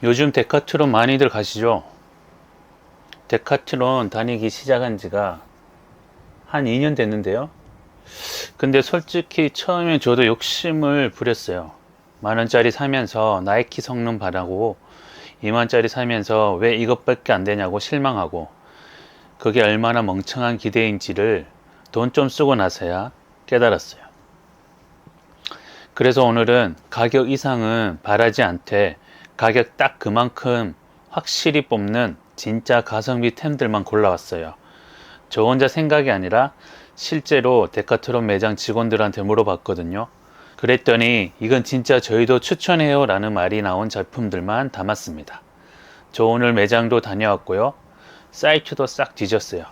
요즘 데카트론 많이들 가시죠? 데카트론 다니기 시작한 지가 한 2년 됐는데요. 근데 솔직히 처음에 저도 욕심을 부렸어요. 만원짜리 사면서 나이키 성능 바라고 2만짜리 사면서 왜 이것밖에 안 되냐고 실망하고, 그게 얼마나 멍청한 기대인지를 돈 좀 쓰고 나서야 깨달았어요. 그래서 오늘은 가격 이상은 바라지 않되 가격 딱 그만큼 확실히 뽑는 진짜 가성비 템들만 골라왔어요. 저 혼자 생각이 아니라 실제로 데카트론 매장 직원들한테 물어봤거든요. 그랬더니 이건 진짜 저희도 추천해요 라는 말이 나온 제품들만 담았습니다. 저 오늘 매장도 다녀왔고요. 사이트도 싹 뒤졌어요.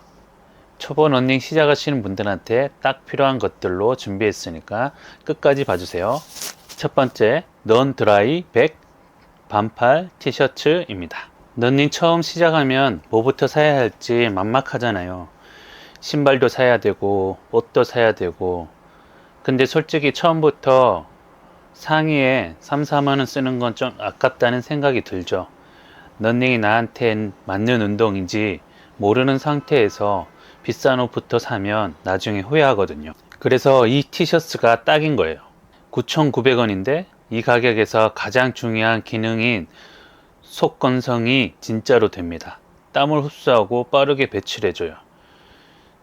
초보 러닝 시작하시는 분들한테 딱 필요한 것들로 준비했으니까 끝까지 봐주세요. 첫 번째, 넌 드라이 100 반팔 티셔츠입니다. 러닝 처음 시작하면 뭐부터 사야 할지 막막하잖아요. 신발도 사야 되고 옷도 사야 되고. 근데 솔직히 처음부터 상의에 3, 4만원 쓰는 건 좀 아깝다는 생각이 들죠. 러닝이 나한텐 맞는 운동인지 모르는 상태에서 비싼 옷부터 사면 나중에 후회하거든요. 그래서 이 티셔츠가 딱인 거예요. 9,900원인데 이 가격에서 가장 중요한 기능인 속 건성이 진짜로 됩니다. 땀을 흡수하고 빠르게 배출해줘요.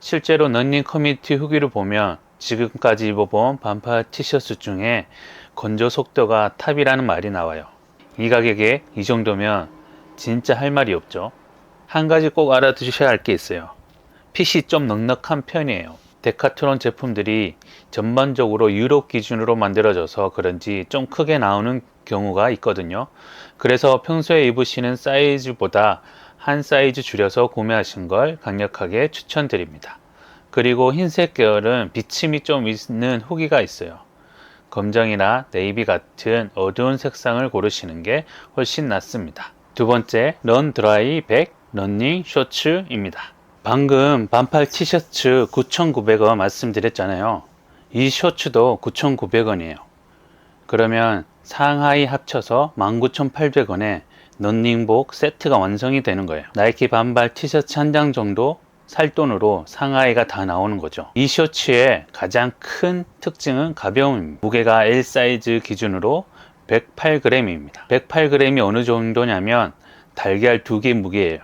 실제로 러닝 커뮤니티 후기를 보면 지금까지 입어본 반팔 티셔츠 중에 건조 속도가 탑이라는 말이 나와요. 이 가격에 이 정도면 진짜 할 말이 없죠. 한 가지 꼭 알아두셔야 할 게 있어요. 핏이 좀 넉넉한 편이에요. 데카트론 제품들이 전반적으로 유럽 기준으로 만들어져서 그런지 좀 크게 나오는 경우가 있거든요. 그래서 평소에 입으시는 사이즈보다 한 사이즈 줄여서 구매하신 걸 강력하게 추천드립니다. 그리고 흰색 계열은 비침이 좀 있는 후기가 있어요. 검정이나 네이비 같은 어두운 색상을 고르시는 게 훨씬 낫습니다. 두 번째, 런 드라이 100 러닝 셔츠입니다. 방금 반팔 티셔츠 9,900원 말씀드렸잖아요. 이 셔츠도 9,900원이에요. 그러면 상하이 합쳐서 19,800원에 러닝복 세트가 완성이 되는 거예요. 나이키 반팔 티셔츠 한 장 정도 살 돈으로 상하이가 다 나오는 거죠. 이 셔츠의 가장 큰 특징은 가벼움입니다. 무게가 L 사이즈 기준으로 108g입니다. 108g이 어느 정도냐면 달걀 2개 무게예요.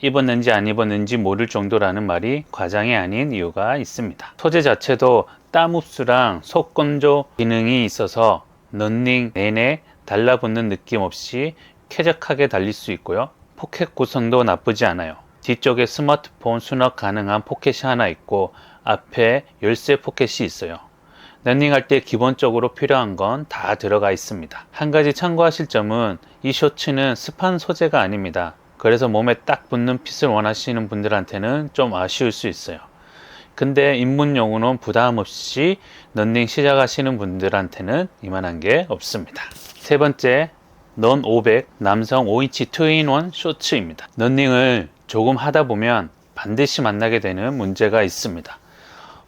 입었는지 안 입었는지 모를 정도라는 말이 과장이 아닌 이유가 있습니다. 소재 자체도 땀 흡수랑 속 건조 기능이 있어서 러닝 내내 달라붙는 느낌 없이 쾌적하게 달릴 수 있고요. 포켓 구성도 나쁘지 않아요. 뒤쪽에 스마트폰 수납 가능한 포켓이 하나 있고 앞에 열쇠 포켓이 있어요. 러닝할 때 기본적으로 필요한 건 다 들어가 있습니다. 한 가지 참고하실 점은 이 셔츠는 스판 소재가 아닙니다. 그래서 몸에 딱 붙는 핏을 원하시는 분들한테는 좀 아쉬울 수 있어요. 근데 입문용으로는 부담 없이 러닝 시작하시는 분들한테는 이만한 게 없습니다. 세 번째, 넌 500 남성 5인치 2인원 셔츠입니다. 러닝을 조금 하다 보면 반드시 만나게 되는 문제가 있습니다.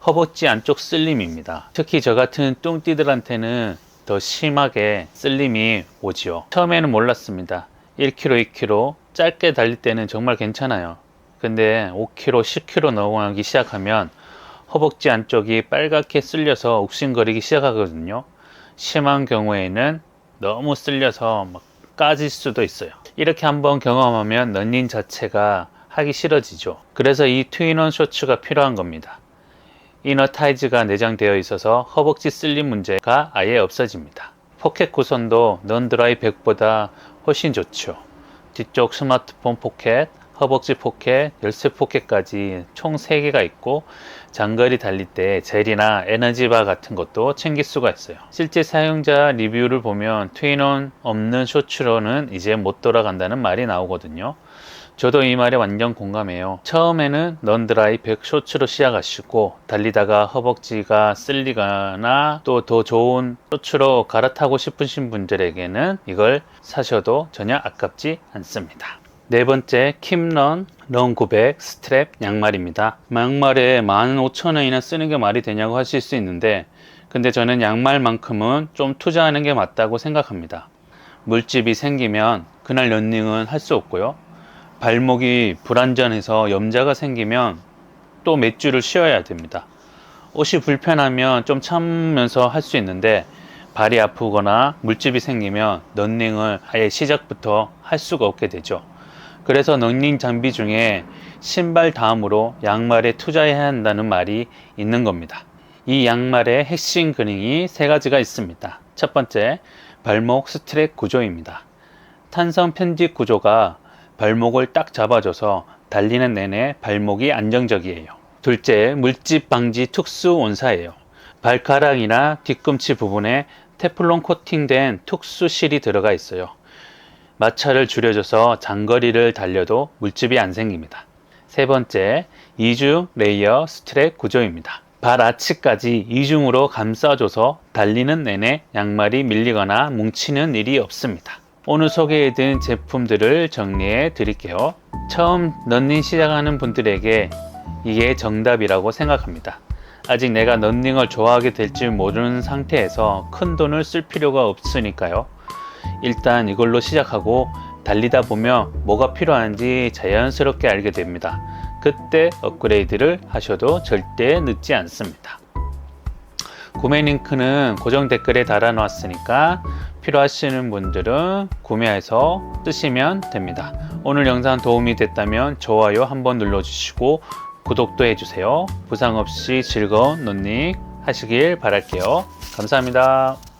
허벅지 안쪽 슬림입니다. 특히 저 같은 뚱띠들한테는 더 심하게 슬림이 오지요. 처음에는 몰랐습니다. 1kg, 2kg 짧게 달릴 때는 정말 괜찮아요. 근데 5kg, 10kg 넘어가기 시작하면 허벅지 안쪽이 빨갛게 쓸려서 욱신거리기 시작하거든요. 심한 경우에는 너무 쓸려서 막 까질 수도 있어요. 이렇게 한번 경험하면 러닝 자체가 하기 싫어지죠. 그래서 이 트윈원 셔츠가 필요한 겁니다. 이너 타이즈가 내장되어 있어서 허벅지 쓸림 문제가 아예 없어집니다. 포켓 구성도 넌 드라이 100보다 훨씬 좋죠. 뒤쪽 스마트폰 포켓, 허벅지 포켓, 열쇠 포켓까지 총 3개가 있고 장거리 달릴 때 젤이나 에너지바 같은 것도 챙길 수가 있어요. 실제 사용자 리뷰를 보면 트윈원 없는 셔츠로는 이제 못 돌아간다는 말이 나오거든요. 저도 이 말에 완전 공감해요. 처음에는 넌 드라이 100 셔츠로 시작하시고 달리다가 허벅지가 쓸리거나 또 더 좋은 셔츠로 갈아타고 싶으신 분들에게는 이걸 사셔도 전혀 아깝지 않습니다. 네 번째, 킴런 런 900 스트랩 양말입니다. 양말에 15,000원이나 쓰는 게 말이 되냐고 하실 수 있는데, 근데 저는 양말만큼은 좀 투자하는 게 맞다고 생각합니다. 물집이 생기면 그날 러닝은 할 수 없고요. 발목이 불안전해서 염자가 생기면 또 몇 주를 쉬어야 됩니다. 옷이 불편하면 좀 참으면서 할 수 있는데 발이 아프거나 물집이 생기면 러닝을 아예 시작부터 할 수가 없게 되죠. 그래서 러닝 장비 중에 신발 다음으로 양말에 투자해야 한다는 말이 있는 겁니다. 이 양말의 핵심 기능이 세 가지가 있습니다. 첫 번째, 발목 스트랩 구조입니다. 탄성 편집 구조가 발목을 딱 잡아줘서 달리는 내내 발목이 안정적이에요. 둘째, 물집 방지 특수 원사예요. 발가락이나 뒤꿈치 부분에 테플론 코팅된 특수 실이 들어가 있어요. 마찰을 줄여줘서 장거리를 달려도 물집이 안 생깁니다. 세 번째, 이중 레이어 스트랩 구조입니다. 발 아치까지 이중으로 감싸줘서 달리는 내내 양말이 밀리거나 뭉치는 일이 없습니다. 오늘 소개해드린 제품들을 정리해 드릴게요. 처음 러닝 시작하는 분들에게 이게 정답이라고 생각합니다. 아직 내가 러닝을 좋아하게 될지 모르는 상태에서 큰 돈을 쓸 필요가 없으니까요. 일단 이걸로 시작하고 달리다 보면 뭐가 필요한지 자연스럽게 알게 됩니다. 그때 업그레이드를 하셔도 절대 늦지 않습니다. 구매 링크는 고정 댓글에 달아 놓았으니까 필요하시는 분들은 구매해서 쓰시면 됩니다. 오늘 영상 도움이 됐다면 좋아요 한번 눌러주시고 구독도 해주세요. 부상 없이 즐거운 러닝 하시길 바랄게요. 감사합니다.